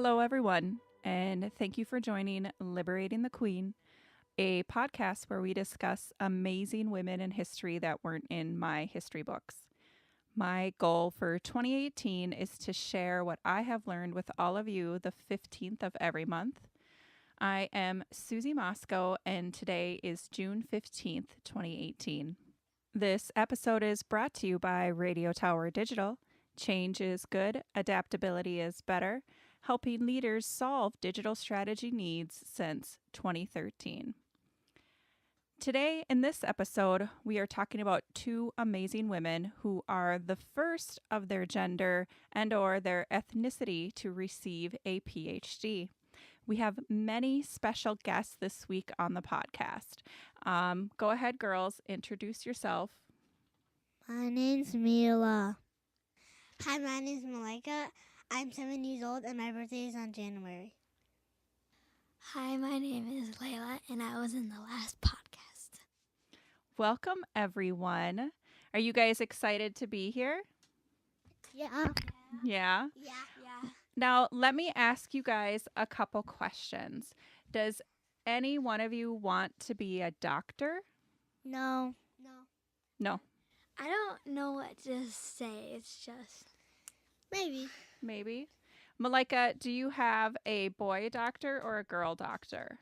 Hello, everyone, and thank you for joining Liberating the Queen, a podcast where we discuss amazing women in history that weren't in my history books. My goal for 2018 is to share what I have learned with all of you the 15th of every month. I am Susie Moscow, and today is June 15th, 2018. This episode is brought to you by Radio Tower Digital. Change is good, adaptability is better, helping leaders solve digital strategy needs since 2013. Today, in this episode, we are talking about two amazing women who are the first of their gender and or their ethnicity to receive a PhD. We have many special guests this week on the podcast. Go ahead, girls, introduce yourself. My name's Mila. Hi, my name's Malika. I'm 7 years old and my birthday is on January. Hi, my name is Layla and I was in the last podcast. Welcome, everyone. Are you guys excited to be here? Yeah. Yeah? Yeah. Now, let me ask you guys a couple questions. Does any one of you want to be a doctor? No. No. I don't know what to say. It's just... Maybe. Malika, do you have a boy doctor or a girl doctor?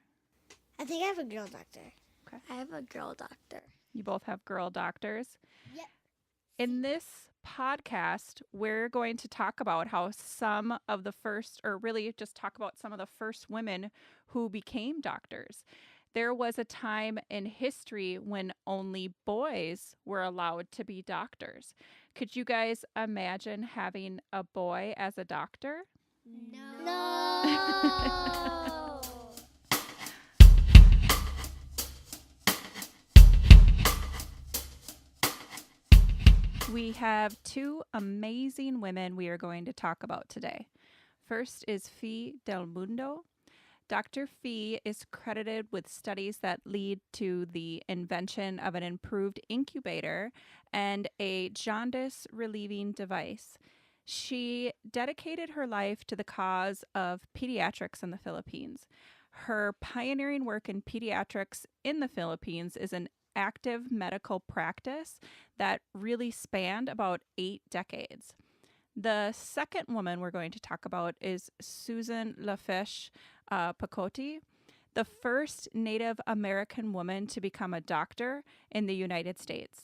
I think I have a girl doctor. Okay. I have a girl doctor. You both have girl doctors? Yep. In this podcast, we're going to talk about how some of the first, or really just talk about some of the first women who became doctors. There was a time in history when only boys were allowed to be doctors. Could you guys imagine having a boy as a doctor? No. We have two amazing women we are going to talk about today. First is Fi del Mundo. Dr. Fi is credited with studies that lead to the invention of an improved incubator and a jaundice relieving device. She dedicated her life to the cause of pediatrics in the Philippines. Her pioneering work in pediatrics in the Philippines is an active medical practice that really spanned about 8 decades. The second woman we're going to talk about is Susan Laflesche Picotte, the first Native American woman to become a doctor in the United States.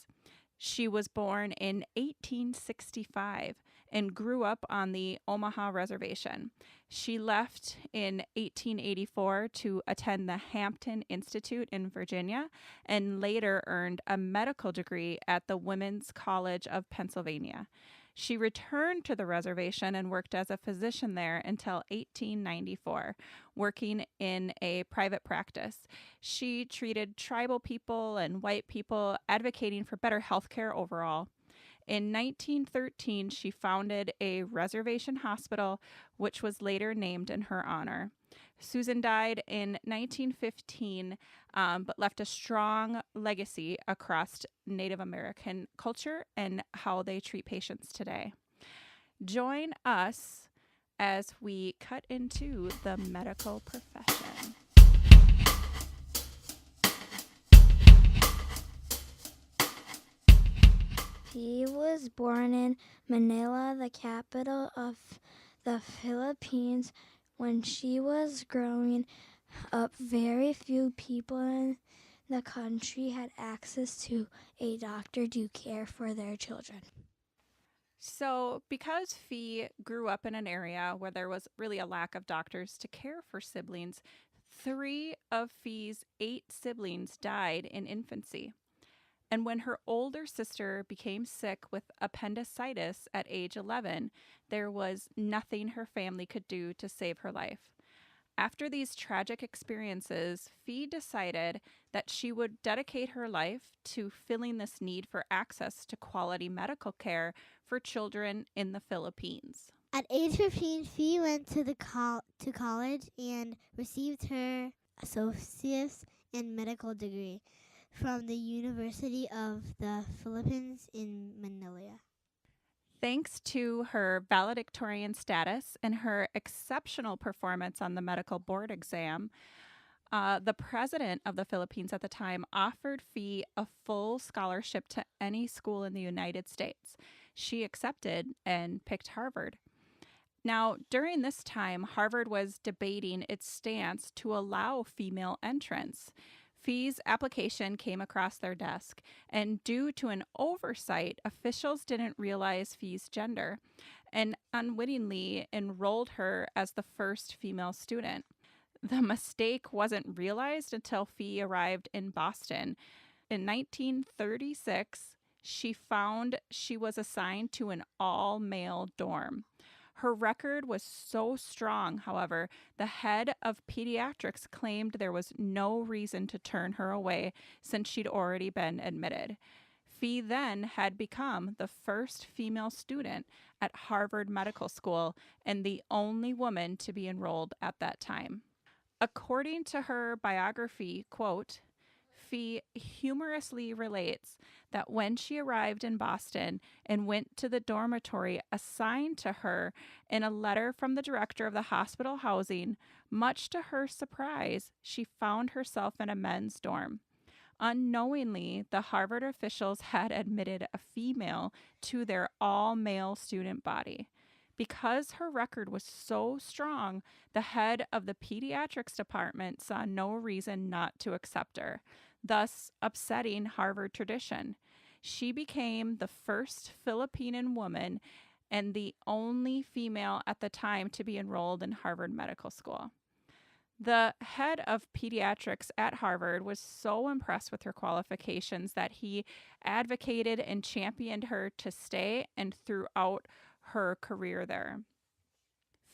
She was born in 1865 and grew up on the Omaha Reservation. She left in 1884 to attend the Hampton Institute in Virginia and later earned a medical degree at the Women's College of Pennsylvania. She returned to the reservation and worked as a physician there until 1894, working in a private practice. She treated tribal people and white people, advocating for better health care overall. In 1913, she founded a reservation hospital, which was later named in her honor. Susan died in 1915, but left a strong legacy across Native American culture and how they treat patients today. Join us as we cut into the medical profession. He was born in Manila, the capital of the Philippines. When she was growing up, very few people in the country had access to a doctor to care for their children. So, because Fi grew up in an area where there was really a lack of doctors to care for siblings, 3 of Fi's 8 siblings died in infancy. And when her older sister became sick with appendicitis at age 11, there was nothing her family could do to save her life. After these tragic experiences, Fi decided that she would dedicate her life to filling this need for access to quality medical care for children in the Philippines. At age 15, Fi went to college and received her associate's in medical degree from the University of the Philippines in Manila. Thanks to her valedictorian status and her exceptional performance on the medical board exam, the president of the Philippines at the time offered Fee a full scholarship to any school in the United States. She accepted and picked Harvard. Now, during this time, Harvard was debating its stance to allow female entrance. Fee's application came across their desk, and due to an oversight, officials didn't realize Fee's gender and unwittingly enrolled her as the first female student. The mistake wasn't realized until Fee arrived in Boston. In 1936, she found she was assigned to an all-male dorm. Her record was so strong, however, the head of pediatrics claimed there was no reason to turn her away since she'd already been admitted. Fee then had become the first female student at Harvard Medical School and the only woman to be enrolled at that time. According to her biography, quote, Fee humorously relates that when she arrived in Boston and went to the dormitory assigned to her in a letter from the director of the hospital housing, much to her surprise, she found herself in a men's dorm. Unknowingly, the Harvard officials had admitted a female to their all-male student body. Because her record was so strong, the head of the pediatrics department saw no reason not to accept her, thus upsetting Harvard tradition. She became the first Filipino woman and the only female at the time to be enrolled in Harvard Medical School. The head of pediatrics at Harvard was so impressed with her qualifications that he advocated and championed her to stay and throughout her career there.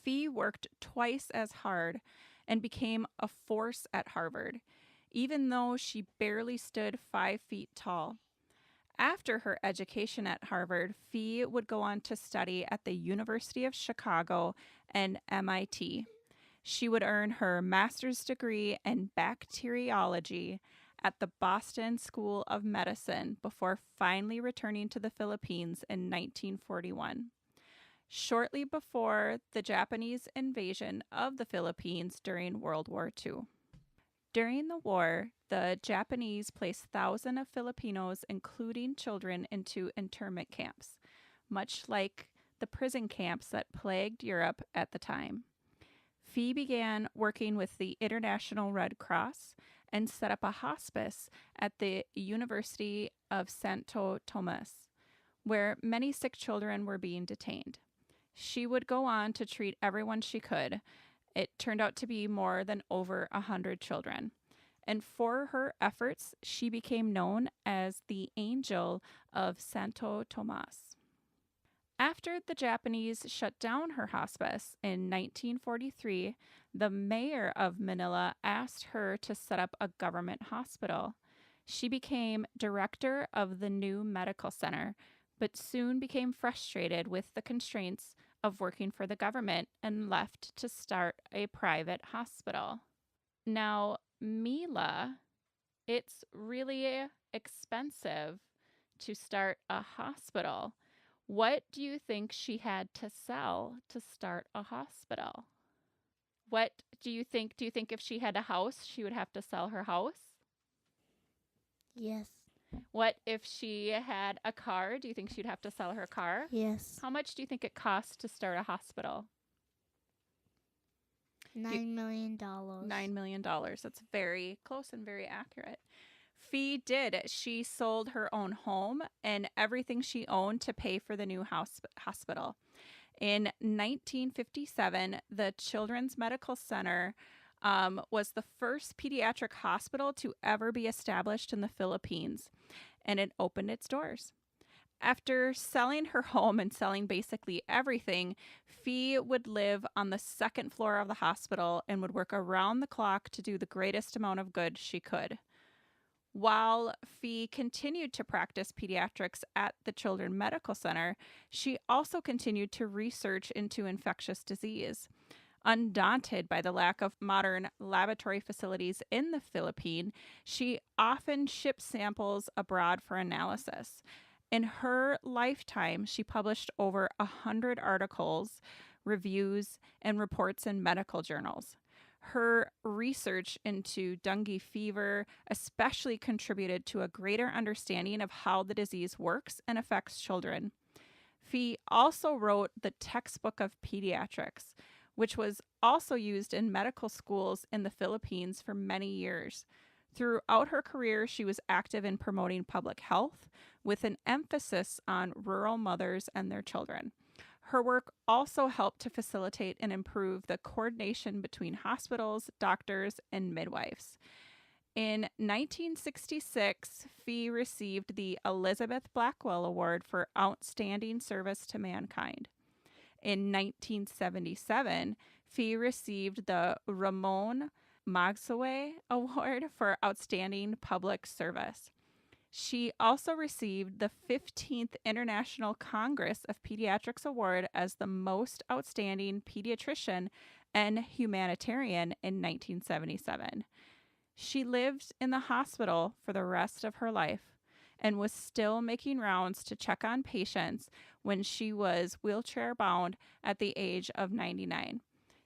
Fee worked twice as hard and became a force at Harvard, even though she barely stood 5 feet tall. After her education at Harvard, Fee would go on to study at the University of Chicago and MIT. She would earn her master's degree in bacteriology at the Boston School of Medicine before finally returning to the Philippines in 1941. Shortly before the Japanese invasion of the Philippines during World War II. During the war, the Japanese placed thousands of Filipinos, including children, into internment camps, much like the prison camps that plagued Europe at the time. Fee began working with the International Red Cross and set up a hospice at the University of Santo Tomas, where many sick children were being detained. She would go on to treat everyone she could. It turned out to be more than over 100 children. And for her efforts, she became known as the Angel of Santo Tomas. After the Japanese shut down her hospice in 1943, the mayor of Manila asked her to set up a government hospital. She became director of the new medical center, but soon became frustrated with the constraints of working for the government and left to start a private hospital. Now, Mila, it's really expensive to start a hospital. What do you think she had to sell to start a hospital? What do you think? Do you think if she had a house, she would have to sell her house? Yes. What if she had a car? Do you think she'd have to sell her car? Yes. How much do you think it costs to start a hospital? $9 million. $9 million. That's very close and very accurate. Fee did. She sold her own home and everything she owned to pay for the new hospital. In 1957, the Children's Medical Center was the first pediatric hospital to ever be established in the Philippines, and it opened its doors. After selling her home and selling basically everything, Fee would live on the second floor of the hospital and would work around the clock to do the greatest amount of good she could. While Fee continued to practice pediatrics at the Children's Medical Center, she also continued to research into infectious disease. Undaunted by the lack of modern laboratory facilities in the Philippines, she often shipped samples abroad for analysis. In her lifetime, she published over 100 articles, reviews, and reports in medical journals. Her research into dengue fever especially contributed to a greater understanding of how the disease works and affects children. Fee also wrote the Textbook of Pediatrics, which was also used in medical schools in the Philippines for many years. Throughout her career, she was active in promoting public health with an emphasis on rural mothers and their children. Her work also helped to facilitate and improve the coordination between hospitals, doctors, and midwives. In 1966, Fee received the Elizabeth Blackwell Award for Outstanding Service to Mankind. In 1977, Fee received the Ramon Magsaysay Award for Outstanding Public Service. She also received the 15th International Congress of Pediatrics Award as the most outstanding pediatrician and humanitarian in 1977. She lived in the hospital for the rest of her life and was still making rounds to check on patients when she was wheelchair bound at the age of 99.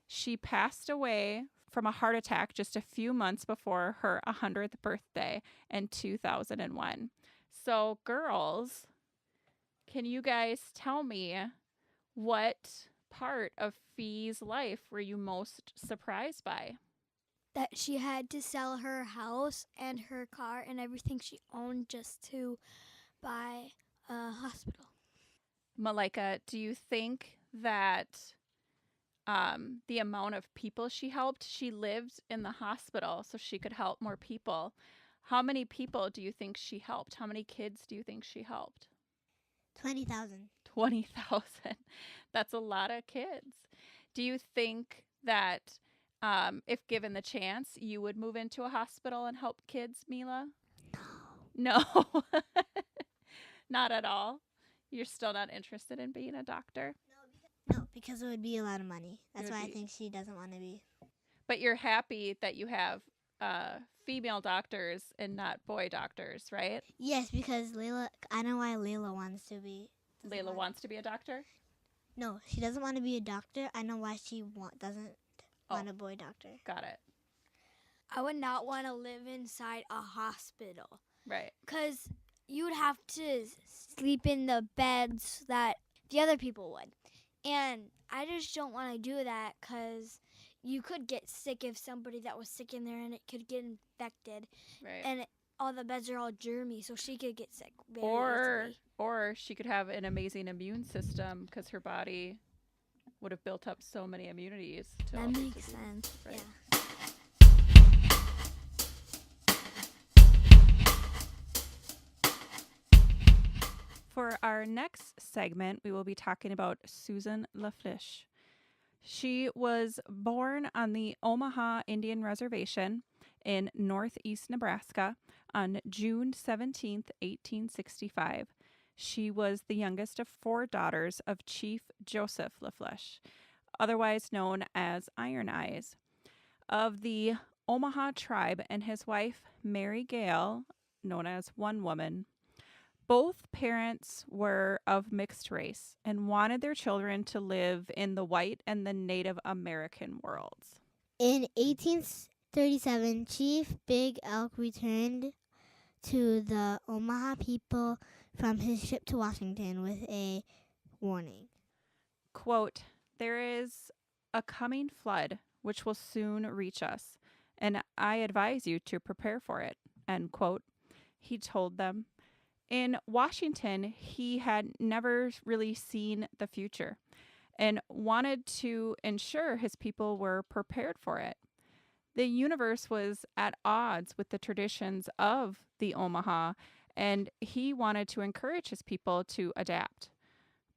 She passed away from a heart attack just a few months before her 100th birthday in 2001. So, girls, can you guys tell me what part of Fee's life were you most surprised by? That she had to sell her house and her car and everything she owned just to buy a hospital. Malika, do you think that the amount of people she helped, she lived in the hospital so she could help more people. How many people do you think she helped? How many kids do you think she helped? 20,000. 20,000. That's a lot of kids. Do you think that if given the chance, you would move into a hospital and help kids, Mila? No. Not at all. You're still not interested in being a doctor? No, because it would be a lot of money. That's why I think she doesn't want to be. But you're happy that you have female doctors and not boy doctors, right? Yes, because I know why Layla wants to be. Layla wants to be a doctor? No, she doesn't want to be a doctor. I know why she doesn't want a boy doctor. Got it. I would not want to live inside a hospital. Right. Because you would have to sleep in the beds that the other people would. And I just don't want to do that because you could get sick if somebody that was sick in there and it could get infected. Right. And all the beds are all germy, so she could get sick very easily. Or she could have an amazing immune system because her body would have built up so many immunities. That makes sense. Right. Yeah. For our next segment, we will be talking about Susan Laflesche. She was born on the Omaha Indian Reservation in northeast Nebraska on June 17th, 1865. She was the youngest of 4 daughters of Chief Joseph Laflesche, otherwise known as Iron Eyes, of the Omaha tribe, and his wife, Mary Gale, known as One Woman. Both parents were of mixed race and wanted their children to live in the white and the Native American worlds. In 1837, Chief Big Elk returned to the Omaha people from his trip to Washington with a warning. Quote, "There is a coming flood which will soon reach us, and I advise you to prepare for it," end quote, he told them. In Washington, he had never really seen the future and wanted to ensure his people were prepared for it. The universe was at odds with the traditions of the Omaha, and he wanted to encourage his people to adapt.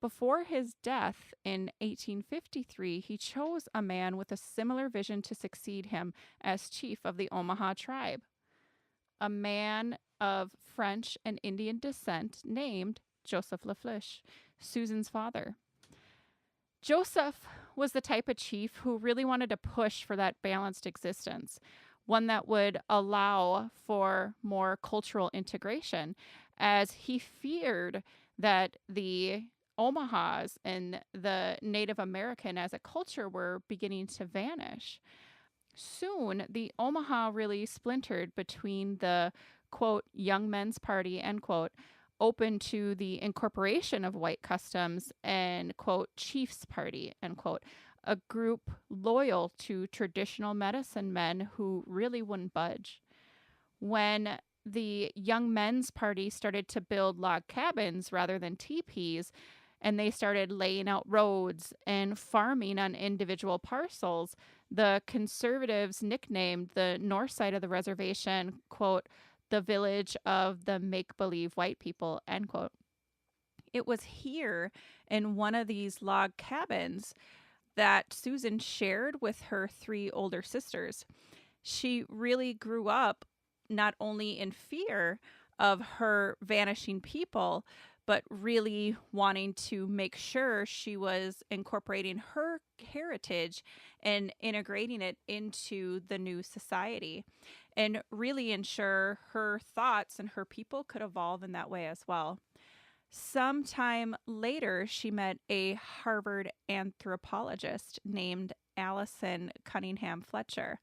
Before his death in 1853, he chose a man with a similar vision to succeed him as chief of the Omaha tribe, a man of French and Indian descent named Joseph Laflesche, Susan's father. Joseph was the type of chief who really wanted to push for that balanced existence. one that would allow for more cultural integration, as he feared that the Omahas and the Native American as a culture were beginning to vanish. Soon, the Omaha really splintered between the, quote, Young Men's Party, end quote, open to the incorporation of white customs, and, quote, Chiefs Party, end quote, a group loyal to traditional medicine men who really wouldn't budge. When the Young Men's Party started to build log cabins rather than teepees, and they started laying out roads and farming on individual parcels, the conservatives nicknamed the north side of the reservation, quote, the village of the make-believe white people, end quote. It was here in one of these log cabins that Susan shared with her 3 older sisters. She really grew up not only in fear of her vanishing people, but really wanting to make sure she was incorporating her heritage and integrating it into the new society, and really ensure her thoughts and her people could evolve in that way as well. Sometime later, she met a Harvard anthropologist named Allison Cunningham Fletcher.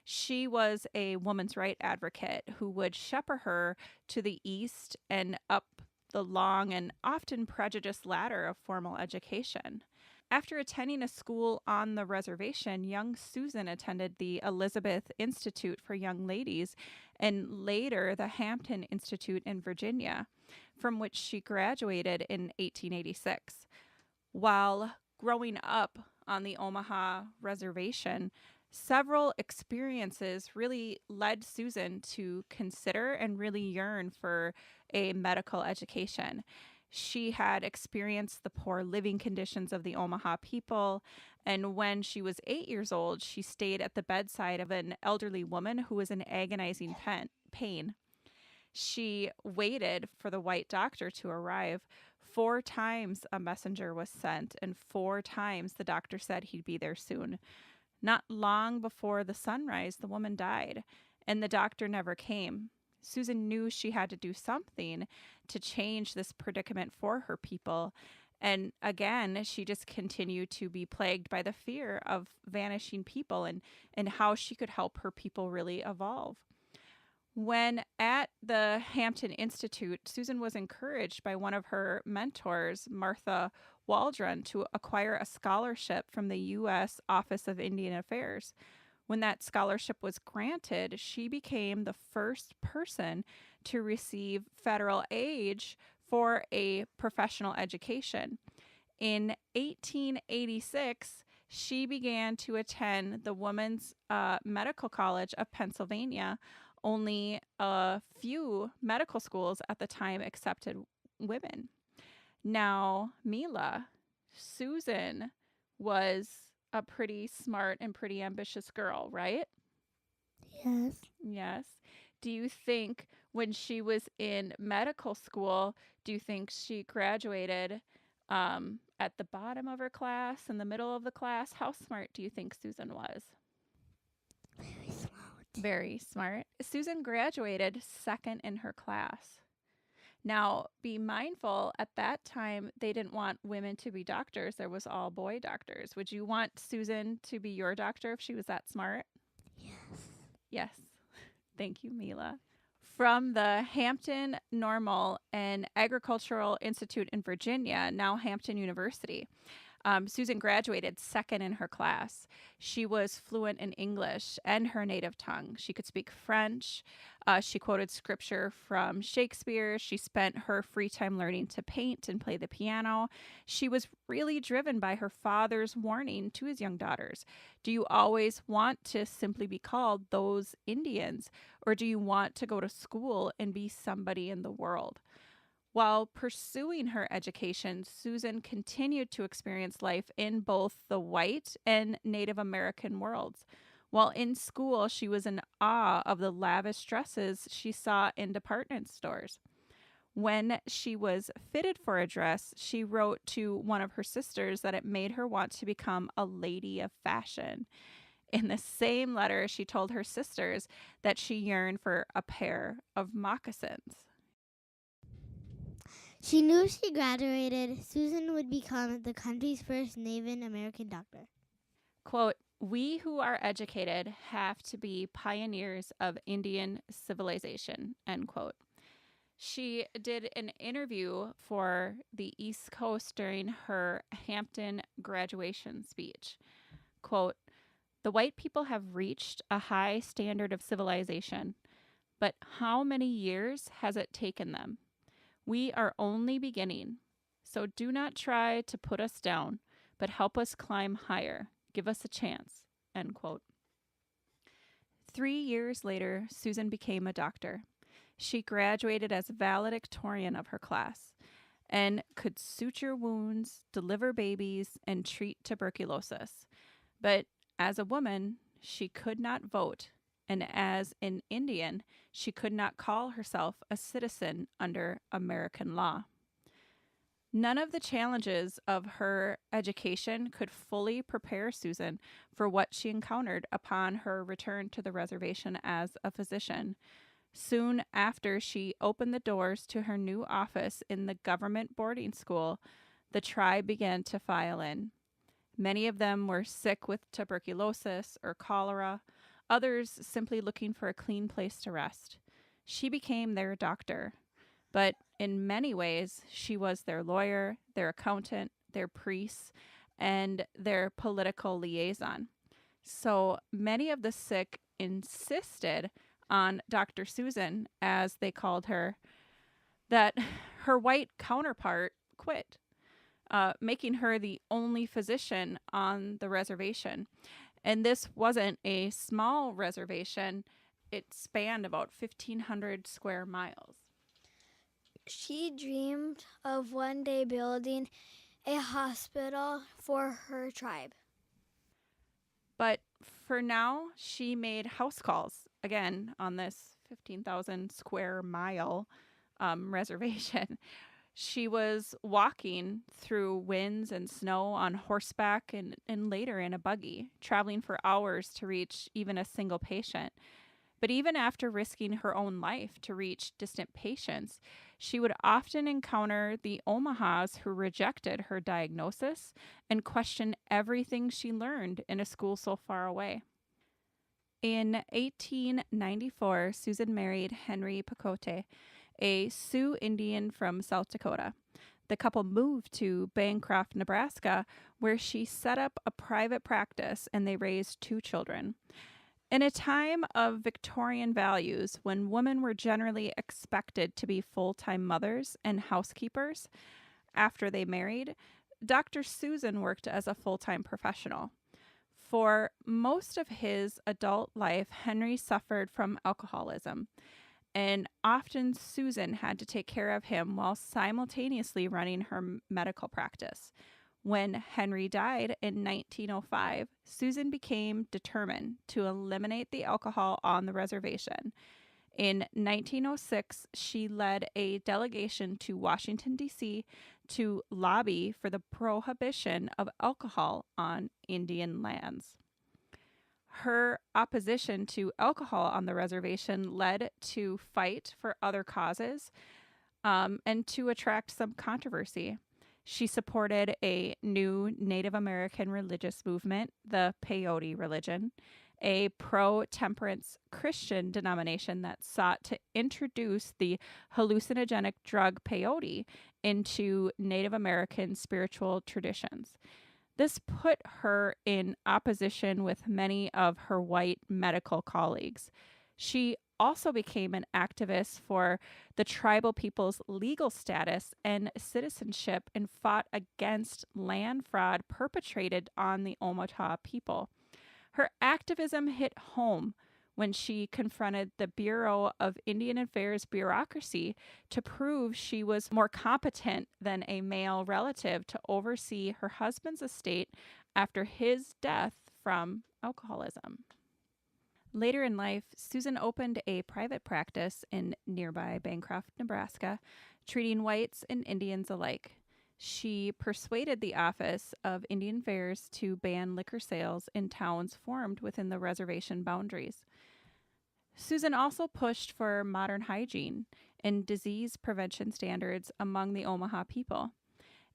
She was a women's rights advocate who would shepherd her to the east and up the long and often prejudiced ladder of formal education. After attending a school on the reservation, young Susan attended the Elizabeth Institute for Young Ladies and later the Hampton Institute in Virginia, from which she graduated in 1886. While growing up on the Omaha reservation, several experiences really led Susan to consider and really yearn for a medical education. She had experienced the poor living conditions of the Omaha people, and when she was 8 years old, she stayed at the bedside of an elderly woman who was in agonizing pain. She waited for the white doctor to arrive. 4 times a messenger was sent, and 4 times the doctor said he'd be there soon. Not long before the sunrise, the woman died, and the doctor never came. Susan knew she had to do something to change this predicament for her people. And again, she just continued to be plagued by the fear of vanishing people and how she could help her people really evolve. When at the Hampton Institute, Susan was encouraged by one of her mentors, Martha Waldron, to acquire a scholarship from the U.S. Office of Indian Affairs. When that scholarship was granted, she became the first person to receive federal aid for a professional education. In 1886, she began to attend the Women's Medical College of Pennsylvania. Only a few medical schools at the time accepted women. Now, Mila, Susan was a pretty smart and pretty ambitious girl, right? Yes. Yes. Do you think when she was in medical school, do you think she graduated at the bottom of her class, in the middle of the class? How smart do you think Susan was? Very smart. Very smart. Susan graduated second in her class. Now, be mindful, at that time, they didn't want women to be doctors. There was all boy doctors. Would you want Susan to be your doctor if she was that smart? Yes. Yes. Thank you, Mila. From the Hampton Normal and Agricultural Institute in Virginia, now Hampton University, Susan graduated second in her class. She was fluent in English and her native tongue. She could speak French. She quoted scripture from Shakespeare. She spent her free time learning to paint and play the piano. She was really driven by her father's warning to his young daughters. Do you always want to simply be called those Indians, or do you want to go to school and be somebody in the world? While pursuing her education, Susan continued to experience life in both the white and Native American worlds. While in school, she was in awe of the lavish dresses she saw in department stores. When she was fitted for a dress, she wrote to one of her sisters that it made her want to become a lady of fashion. In the same letter, she told her sisters that she yearned for a pair of moccasins. She knew if she graduated, Susan would become the country's first Native American doctor. Quote, "We who are educated have to be pioneers of Indian civilization," end quote. She did an interview for the East Coast during her Hampton graduation speech. Quote, "The white people have reached a high standard of civilization, but how many years has it taken them? We are only beginning, so do not try to put us down, but help us climb higher. Give us a chance," end quote. 3 years later, Susan became a doctor. She graduated as valedictorian of her class and could suture wounds, deliver babies, and treat tuberculosis. But as a woman, she could not vote, and as an Indian, she could not call herself a citizen under American law. None of the challenges of her education could fully prepare Susan for what she encountered upon her return to the reservation as a physician. Soon after she opened the doors to her new office in the government boarding school, the tribe began to file in. Many of them were sick with tuberculosis or cholera, others simply looking for a clean place to rest. She became their doctor, but in many ways, she was their lawyer, their accountant, their priest, and their political liaison. So many of the sick insisted on Dr. Susan, as they called her, that her white counterpart quit, making her the only physician on the reservation. And this wasn't a small reservation. It spanned about 1,500 square miles. She dreamed of one day building a hospital for her tribe. But for now, she made house calls, again, on this 15,000 square mile reservation. She was walking through winds and snow on horseback and later in a buggy, traveling for hours to reach even a single patient. But even after risking her own life to reach distant patients, she would often encounter the Omahas who rejected her diagnosis and questioned everything she learned in a school so far away. In 1894, Susan married Henry Picotte, a Sioux Indian from South Dakota. The couple moved to Bancroft, Nebraska, where she set up a private practice and they raised 2 children. In a time of Victorian values, when women were generally expected to be full-time mothers and housekeepers after they married, Dr. Susan worked as a full-time professional. For most of his adult life, Henry suffered from alcoholism, and often Susan had to take care of him while simultaneously running her medical practice. When Henry died in 1905, Susan became determined to eliminate the alcohol on the reservation. In 1906, she led a delegation to Washington, D.C. to lobby for the prohibition of alcohol on Indian lands. Her opposition to alcohol on the reservation led to fight for other causes and to attract some controversy. She supported a new Native American religious movement, the Peyote religion, a pro-temperance Christian denomination that sought to introduce the hallucinogenic drug peyote into Native American spiritual traditions. This put her in opposition with many of her white medical colleagues. She also became an activist for the tribal people's legal status and citizenship and fought against land fraud perpetrated on the Omaha people. Her activism hit home when she confronted the Bureau of Indian Affairs bureaucracy to prove she was more competent than a male relative to oversee her husband's estate after his death from alcoholism. Later in life, Susan opened a private practice in nearby Bancroft, Nebraska, treating whites and Indians alike. She persuaded the Office of Indian Affairs to ban liquor sales in towns formed within the reservation boundaries. Susan also pushed for modern hygiene and disease prevention standards among the Omaha people.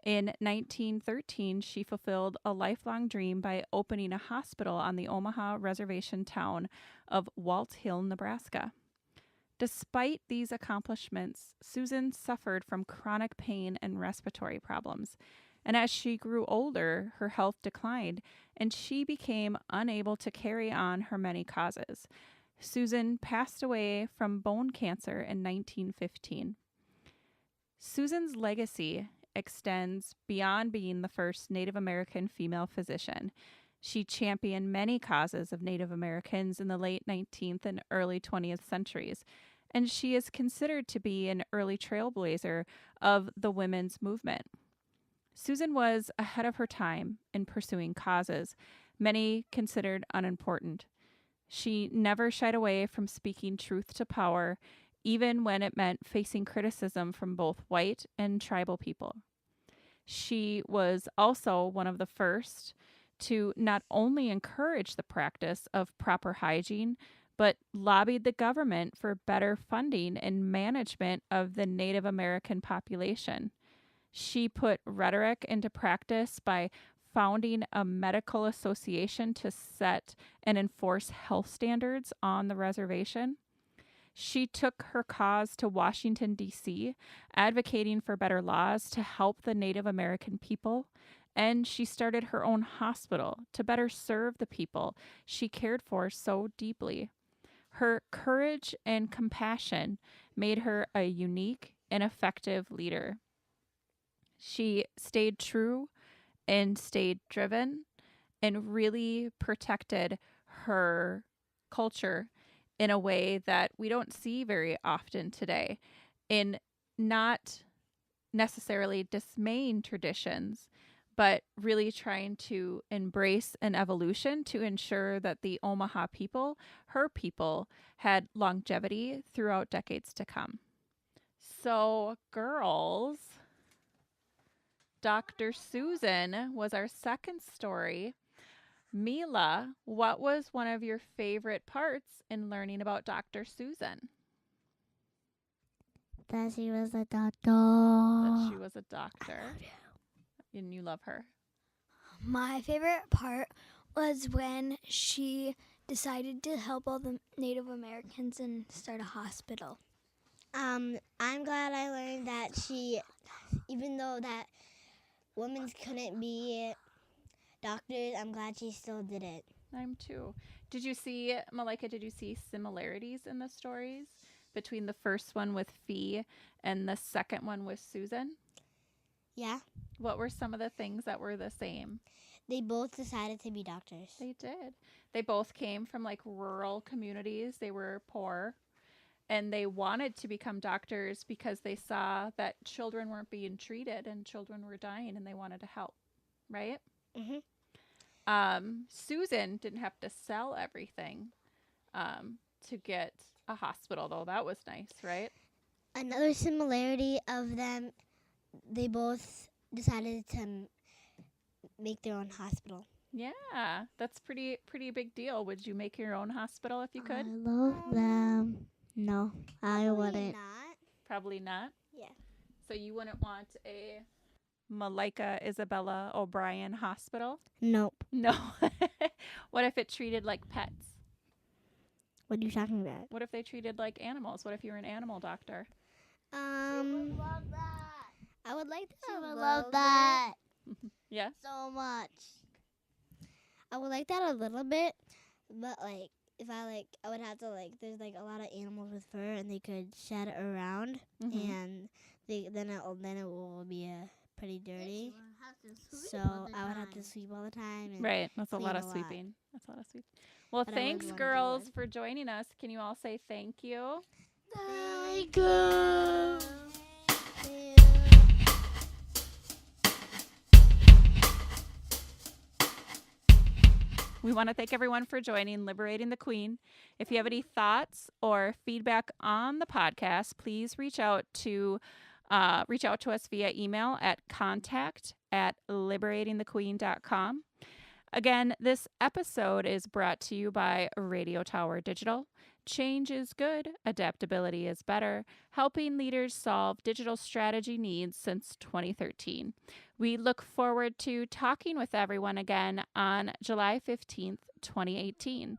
In 1913, she fulfilled a lifelong dream by opening a hospital on the Omaha reservation town of Walt Hill, Nebraska. Despite these accomplishments, Susan suffered from chronic pain and respiratory problems, and as she grew older, her health declined, and she became unable to carry on her many causes. Susan passed away from bone cancer in 1915. Susan's legacy extends beyond being the first Native American female physician. She championed many causes of Native Americans in the late 19th and early 20th centuries, and she is considered to be an early trailblazer of the women's movement. Susan was ahead of her time in pursuing causes many considered unimportant. She never shied away from speaking truth to power, even when it meant facing criticism from both white and tribal people. She was also one of the first to not only encourage the practice of proper hygiene, but lobbied the government for better funding and management of the Native American population. She put rhetoric into practice by founding a medical association to set and enforce health standards on the reservation. She took her cause to Washington, D.C., advocating for better laws to help the Native American people, and she started her own hospital to better serve the people she cared for so deeply. Her courage and compassion made her a unique and effective leader. She stayed true and stayed driven and really protected her culture in a way that we don't see very often today, in not necessarily dismaying traditions, but really trying to embrace an evolution to ensure that the Omaha people, her people, had longevity throughout decades to come. So, girls, Dr. Susan was our second story. Mila, what was one of your favorite parts in learning about Dr. Susan? That she was a That doctor. she was a doctor. And you love her. My favorite part was when she decided to help all the Native Americans and start a hospital. I'm glad I learned that she, even though that women couldn't be doctors, I'm glad she still did it. I'm too. Did you see, Malika, did you see similarities in the stories between the first one with Fee and the second one with Susan? Yeah, What were some of the things that were the same? they both decided to be doctors. They did. They both came from like rural communities. They were poor and they wanted to become doctors because they saw that children weren't being treated and children were dying and they wanted to help, right? Susan didn't have to sell everything to get a hospital, though. That was nice, right? Another similarity of them, they both decided to make their own hospital. Yeah, that's pretty big deal. Would you make your own hospital if you could? I love them. No, I wouldn't. Not. Probably not. Yeah. So you wouldn't want a Malika Isabella O'Brien hospital? Nope. No. What if it treated like pets? What are you talking about? What if they treated like animals? What if you were an animal doctor? I would like to love that. Yeah? so much. I would like that a little bit, but like if I would have to there's like a lot of animals with fur and they could shed around and then it will be pretty dirty. So I would have to sweep all the time. And Right. That's a clean lot of a lot. sweeping. That's a lot of sweeping. Well, But I would thanks, wanna do girls, one. for joining us. Can you all say thank you? Thank you. We want to thank everyone for joining Liberating the Queen. If you have any thoughts or feedback on the podcast, please reach out to reach out to us via email at contact@liberatingthequeen.com. Again, this episode is brought to you by Radio Tower Digital. Change is good, adaptability is better, helping leaders solve digital strategy needs since 2013. We look forward to talking with everyone again on July 15th, 2018.